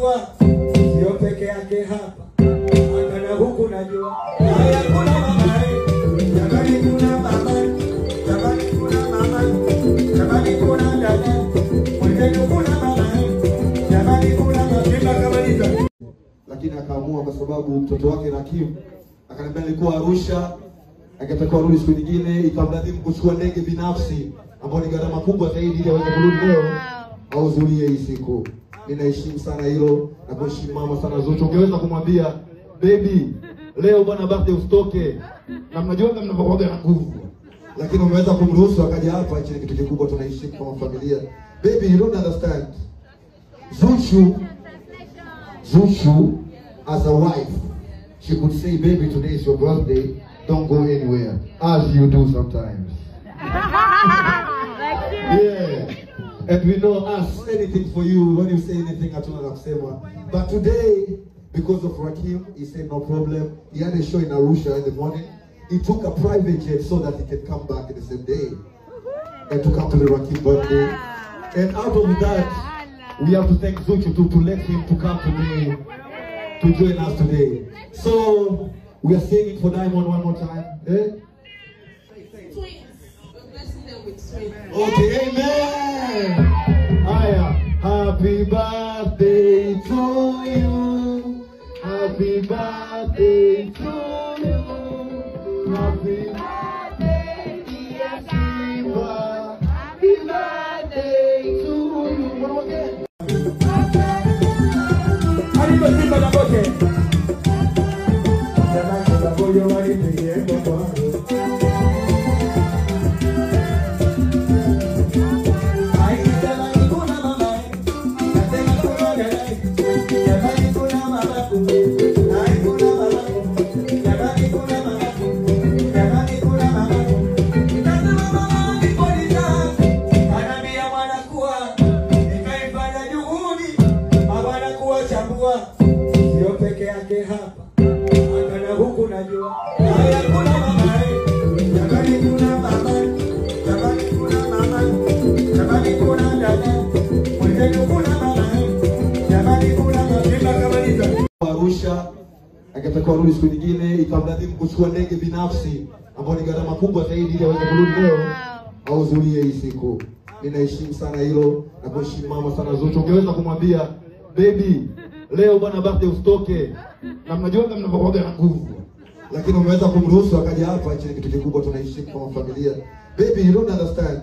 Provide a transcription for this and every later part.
kuwa sio peke yake hapa. Ana huku najua. Haya kuna mama. Jamani kuna mama. Jamani kuna mama. Jamani kuna dada. Mwenzenu kuna mama. Jamani kuna mapema kamaliza. Lakini akaamua kwa sababu mtoto wake Rakim akaniambia alikuwa Arusha, akatakiwa rudi siku nyingine, ikamlazimu kuchukua ndege binafsi ambayo ni gharama kubwa zaidi ili aweze kurudi leo auzulie hii siku. Ninaheshimu sana hilo na kuheshimu mama sana Zuchu. Ungeweza kumwambia baby, leo bwana birthday usitoke. Na mnajua kama mnapokuwa na nguvu. Lakini umeweza kumruhusu akaja hapa, hichi ni kitu kikubwa, tunaishi kama familia. Baby, you don't understand. Zuchu as a wife, she could say, baby, today is your birthday, don't go anywhere, as you do sometimes. Yeah. And we know us, anything for you, when you say anything, but today, because of Rakim, he said no problem. He had a show in Arusha in the morning. He took a private jet so that he can come back in the same day and to come to the Rakim birthday. And out of that, we have to thank Zuchu to let him to come today, to join us today. So, we are singing for Diamond one more time. Eh? Twins. We're blessing them with twins. Okay, amen. Happy birthday to you. Happy birthday to you. Happy birthday, dear Siva. Happy birthday to you. One more again. sio peke yake hapa. Ana huku najua. Haya kuna mama. Jamani kuna mama. Jamani kuna mama. Jamani kuna dada. Mwenzenu kuna mama. Jamani kuna mapema kamaliza. Arusha, akatakiwa rudi siku nyingine, ikamlazimu kuchukua ndege binafsi ambayo ni gharama kubwa zaidi ili aweze kurudi leo auzulie hii siku. Ninaheshimu sana hilo na kuheshimu mama sana Zuchu. Ungeweza kumwambia baby, leo bwana birthday usitoke. Na mnajua kama mnapokuwa na nguvu. Lakini umeweza kumruhusu akaja hapa, hichi ni kitu kikubwa, tunaishi kama familia. Baby, you don't understand.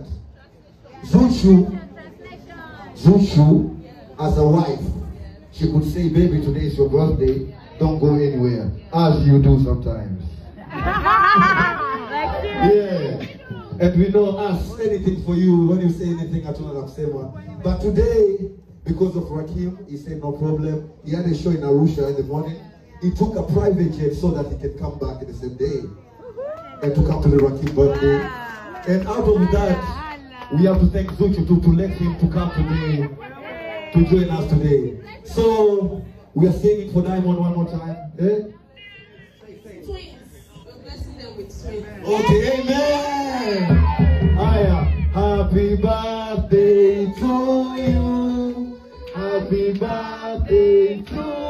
Zuchu as a wife, she could say, baby, today is your birthday, don't go anywhere, as you do sometimes. Yeah. And we know us, anything for you, when you say anything, but today, because of Rakim, he said no problem. He had a show in Arusha in the morning. He took a private jet so that he can come back in the same day and to come to the Rakim birthday. And out of that, we have to thank Zuchu to let him to come today, to join us today. So, we are singing for Diamond one more time. Eh? Twins. We're blessing them with twins. Okay, amen. Happy birthday to you. Happy birthday to you.